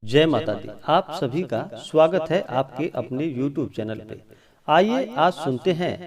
जय माता दी। आप सभी का स्वागत है आपके अपने YouTube चैनल पे। आइए आज सुनते हैं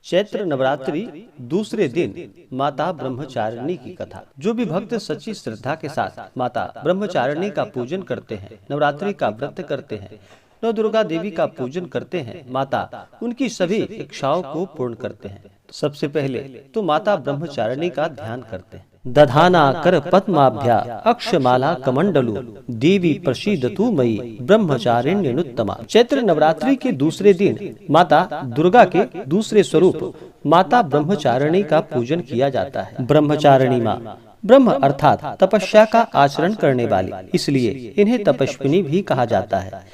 चैत्र नवरात्रि दूसरे दिन माता ब्रह्मचारिणी की कथा। जो भी भक्त सच्ची श्रद्धा के साथ माता ब्रह्मचारिणी का पूजन करते हैं, नवरात्रि का व्रत करते हैं, नव दुर्गा देवी का पूजन करते हैं, माता उनकी सभी इच्छाओं को पूर्ण करते हैं। सबसे पहले तो माता ब्रह्मचारिणी का ध्यान करते हैं। दधाना कर पद्माभ्या अक्षमाला कमंडलु देवी प्रसीदतु मयि ब्रह्मचारिण्यनुत्तमा। चैत्र नवरात्रि के दूसरे दिन माता दुर्गा के दूसरे स्वरूप माता ब्रह्मचारिणी का पूजन किया जाता है। ब्रह्मचारिणी माँ ब्रह्म अर्थात तपस्या का आचरण करने वाली, इसलिए इन्हें तपस्विनी भी कहा जाता है।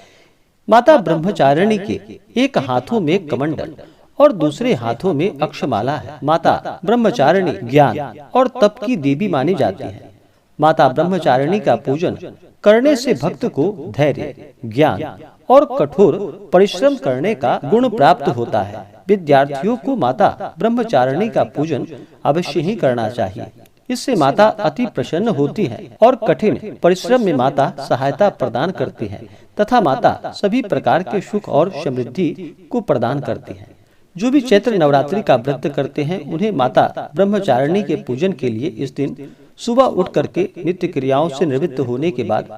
माता ब्रह्मचारिणी के एक हाथों में कमंडल और दूसरे हाथों में अक्षमाला है। माता ब्रह्मचारिणी ज्ञान और तप की देवी मानी जाती है। माता ब्रह्मचारिणी का पूजन करने से भक्त को धैर्य, ज्ञान और कठोर परिश्रम करने का गुण प्राप्त होता है। विद्यार्थियों को माता ब्रह्मचारिणी का पूजन अवश्य ही करना चाहिए। इससे माता अति प्रसन्न होती है और कठिन परिश्रम में माता सहायता प्रदान करती है तथा माता सभी प्रकार के सुख और समृद्धि को प्रदान करती है। जो भी चैत्र नवरात्रि का व्रत करते हैं उन्हें माता ब्रह्मचारिणी के पूजन के लिए इस दिन सुबह उठ करके नित्य क्रियाओं से निवृत्त होने के बाद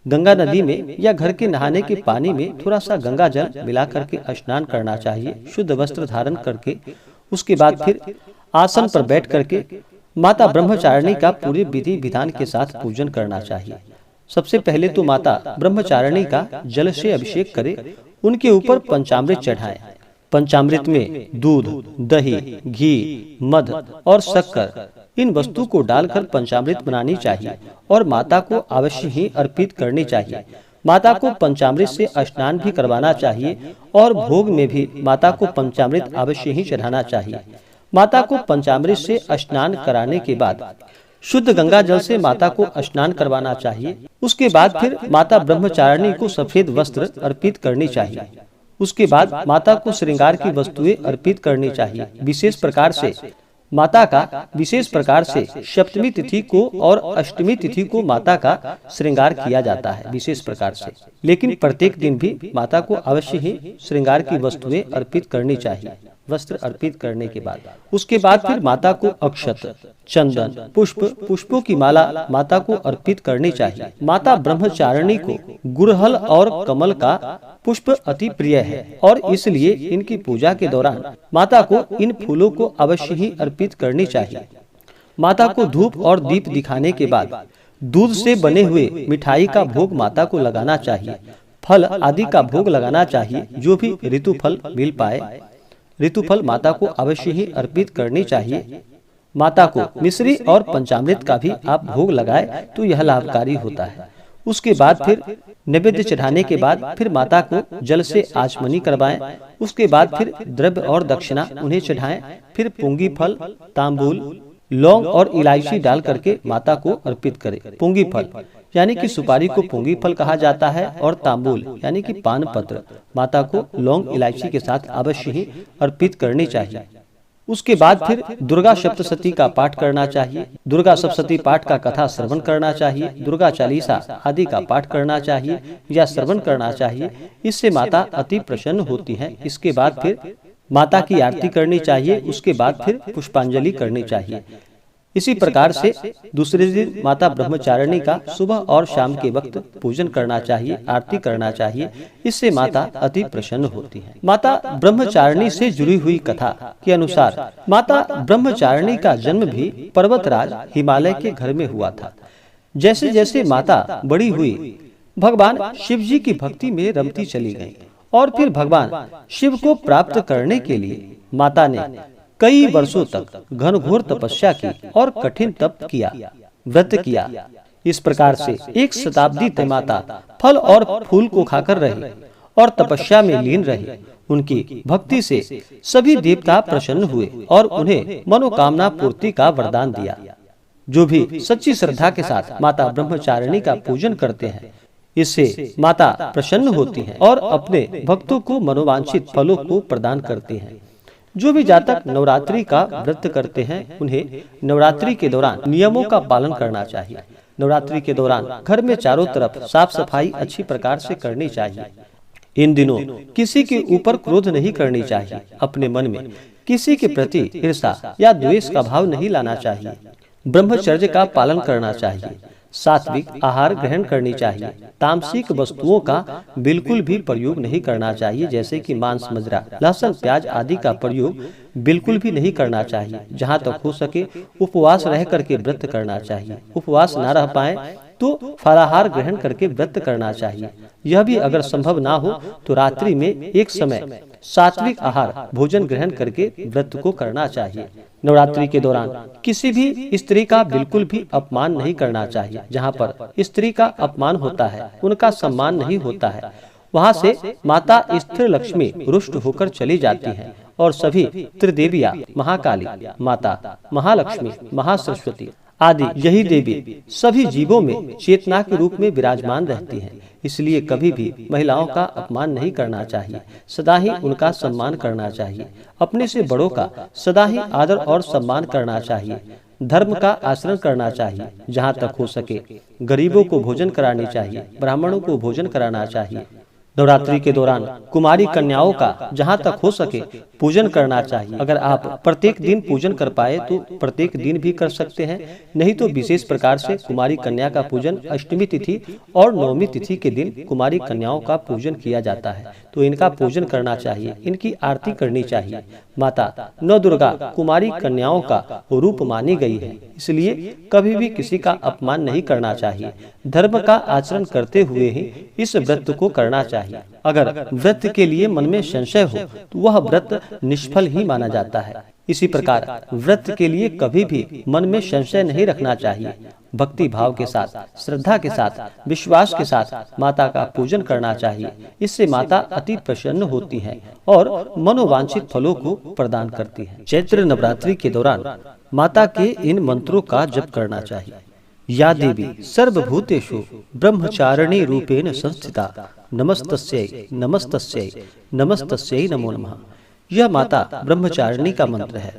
गंगा नदी में या घर के नहाने के पानी में थोड़ा सा गंगा जल मिला करके स्नान करना चाहिए। शुद्ध वस्त्र धारण करके उसके बाद फिर आसन पर बैठ करके माता ब्रह्मचारिणी का पूरे विधि विधान के साथ पूजन करना चाहिए। सबसे पहले तो माता ब्रह्मचारिणी का जल से अभिषेक करें, उनके ऊपर पंचामृत चढ़ाएं। पंचामृत में दूध, दही, घी, मध और शक्कर इन वस्तु को डालकर पंचामृत बनानी चाहिए और माता को अवश्य ही अर्पित करनी चाहिए। माता को पंचामृत से स्नान भी करवाना चाहिए और भोग में भी माता को पंचामृत अवश्य ही चढ़ाना चाहिए। माता को पंचामृत से स्नान कराने के बाद शुद्ध गंगा जल से माता को स्नान करवाना चाहिए। उसके बाद फिर माता ब्रह्मचारिणी को सफेद वस्त्र अर्पित करनी चाहिए। उसके बाद माता को श्रृंगार की वस्तुएं अर्पित करनी चाहिए। विशेष प्रकार से सप्तमी तिथि को और अष्टमी तिथि को माता का श्रृंगार किया जाता है विशेष प्रकार से, लेकिन प्रत्येक दिन भी माता को अवश्य ही श्रृंगार की वस्तुएं अर्पित करनी चाहिए। वस्त्र अर्पित करने के बाद उसके बाद फिर माता को अक्षत, चंदन, पुष्पों की माला माता को अर्पित करनी चाहिए। माता ब्रह्मचारिणी को गुड़हल और कमल का पुष्प अति प्रिय है और इसलिए इनकी पूजा के दौरान माता को इन फूलों को अवश्य ही अर्पित करनी चाहिए। माता को धूप और दीप दिखाने के बाद दूध से बने हुए मिठाई का भोग माता को लगाना चाहिए। फल आदि का भोग लगाना चाहिए। जो भी ऋतु फल मिल पाए ऋतु फल माता को अवश्य ही अर्पित करनी चाहिए। माता को मिश्री और पंचामृत का भी आप भोग लगाए तो यह लाभकारी होता है। उसके बाद फिर नैवेद्य चढ़ाने के बाद फिर माता को जल से आचमनी करवाएं। उसके बाद फिर द्रव्य और दक्षिणा उन्हें चढ़ाएं। फिर पुंगी फल, तांबूल, लौंग और इलायची डाल करके माता को अर्पित करें। पुंगी फल यानी कि सुपारी को पुंगी फल कहा जाता है और तांबूल यानी कि पान पत्र माता को लौंग इलायची के साथ अवश्य ही अर्पित करनी चाहिए। उसके बाद फिर दुर्गा सप्तशती का पाठ करना चाहिए। दुर्गा सप्तशती पाठ का कथा श्रवण करना चाहिए। दुर्गा चालीसा आदि का पाठ करना चाहिए या श्रवण करना चाहिए। इससे माता अति प्रसन्न होती है। इसके बाद फिर माता की आरती करनी चाहिए। उसके बाद फिर पुष्पांजलि करनी चाहिए। इसी प्रकार से दूसरे दिन माता ब्रह्मचारिणी का सुबह और शाम के वक्त पूजन करना चाहिए, आरती करना चाहिए। इससे माता अति प्रसन्न होती है। माता ब्रह्मचारिणी से जुड़ी हुई कथा के अनुसार माता ब्रह्मचारिणी का जन्म भी पर्वतराज हिमालय के घर में हुआ था। जैसे जैसे माता बड़ी हुई भगवान शिव जी की भक्ति में रमती चली गयी और फिर भगवान शिव को प्राप्त करने के लिए माता ने कई वर्षों तक घनघोर तपस्या की और कठिन तप किया, व्रत किया। इस प्रकार से 1 शताब्दी तक माता फल और फूल को खाकर रही और तपस्या में लीन रही। उनकी भक्ति से सभी देवता प्रसन्न हुए और उन्हें मनोकामना पूर्ति का वरदान दिया। जो भी सच्ची श्रद्धा के साथ माता ब्रह्मचारिणी का पूजन करते हैं, इससे माता प्रसन्न होती है और अपने भक्तों को मनोवांछित फलों को प्रदान करती हैं। जो भी जातक नवरात्रि का व्रत करते हैं उन्हें नवरात्रि के दौरान नियमों का पालन करना चाहिए। नवरात्रि के दौरान घर में चारों तरफ साफ सफाई अच्छी प्रकार से करनी चाहिए। इन दिनों किसी के ऊपर क्रोध नहीं करनी चाहिए। अपने मन में किसी के प्रति ईर्ष्या या द्वेष का भाव नहीं लाना चाहिए। ब्रह्मचर्य का पालन करना चाहिए। सात्विक आहार ग्रहण करनी चाहिए। तामसिक वस्तुओं का बिल्कुल भी प्रयोग नहीं करना चाहिए, जैसे कि मांस, मदिरा, लहसुन, प्याज आदि का प्रयोग बिल्कुल भी नहीं करना चाहिए। जहाँ तक हो सके उपवास रह करके व्रत करना चाहिए। उपवास न रह पाए तो फलाहार ग्रहण करके व्रत करना चाहिए। यह भी अगर संभव ना हो तो रात्रि में एक समय सात्विक आहार भोजन ग्रहण करके व्रत को करना चाहिए। नवरात्रि के दौरान किसी भी स्त्री का बिल्कुल भी अपमान नहीं करना चाहिए। जहाँ पर स्त्री का अपमान होता है उनका सम्मान नहीं होता है। वहाँ से माता स्थिर लक्ष्मी रुष्ट होकर चली जाती हैं और सभी त्रिदेवियां महाकाली, माता महालक्ष्मी, महासरस्वती आदि यही देवी सभी जीवों में चेतना के रूप में विराजमान रहती हैं। इसलिए कभी भी महिलाओं का अपमान नहीं करना चाहिए, सदा ही उनका सम्मान करना चाहिए। अपने से बड़ों का सदा ही आदर और सम्मान करना चाहिए। धर्म का आचरण करना चाहिए। जहाँ तक हो सके गरीबों को भोजन करानी चाहिए, ब्राह्मणों को भोजन कराना चाहिए। नवरात्रि के दौरान कुमारी कन्याओं का जहाँ तक हो सके पूजन करना चाहिए। अगर आप प्रत्येक दिन पूजन कर पाए तो प्रत्येक दिन भी कर सकते हैं, नहीं तो विशेष प्रकार से कुमारी कन्या का पूजन अष्टमी तिथि और नवमी तिथि के दिन कुमारी कन्याओं का पूजन किया जाता है, तो इनका पूजन करना चाहिए, इनकी आरती करनी चाहिए। माता नव दुर्गा कुमारी कन्याओं का रूप मानी गई है, इसलिए कभी भी किसी का अपमान नहीं करना चाहिए। धर्म का आचरण करते हुए ही इस व्रत को करना चाहिए। अगर व्रत के लिए मन में संशय हो तो वह व्रत निष्फल ही माना जाता है। इसी प्रकार व्रत के लिए कभी भी मन में संशय नहीं रखना चाहिए। भक्ति भाव के साथ, श्रद्धा के साथ, विश्वास के साथ माता का पूजन करना चाहिए। इससे माता अति प्रसन्न होती है और मनोवांछित फलों को प्रदान करती है। चैत्र नवरात्रि के दौरान माता के इन मंत्रों का जप करना चाहिए। या देवी सर्वभूतेषु ब्रह्मचारिणी रूपेण संस्थिता नमस्तस्यै नमस्तस्यै नमस्तस्यै नमो नमः। यह माता ब्रह्मचारिणी का मंत्र है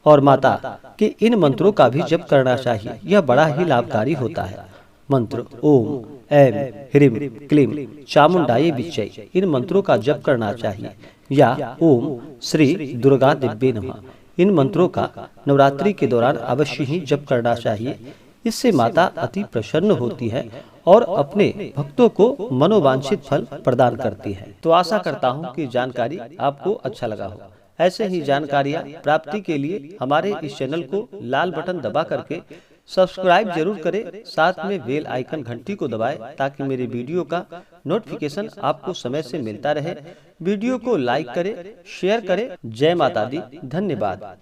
और माता के इन मंत्रों का भी जप करना चाहिए। यह बड़ा ही लाभकारी होता है। मंत्र ओम ऐम ह्रीम क्लीम चामुंडायै विच्चै, इन मंत्रों का जप करना चाहिए। या ओम श्री दुर्गा दिव्ये नमः, इन मंत्रों का नवरात्रि के दौरान अवश्य ही जप करना चाहिए। इससे माता अति प्रसन्न होती है और अपने भक्तों को मनोवांछित फल प्रदान करती है। तो आशा करता हूँ कि जानकारी आपको अच्छा लगा हो। ऐसे ही जानकारियाँ प्राप्ति के लिए हमारे इस चैनल को लाल बटन दबा करके सब्सक्राइब जरूर करें, साथ में बेल आइकन घंटी को दबाएं ताकि मेरे वीडियो का नोटिफिकेशन आपको समय से मिलता रहे। वीडियो को लाइक करें, शेयर करें। जय माता दी, धन्यवाद।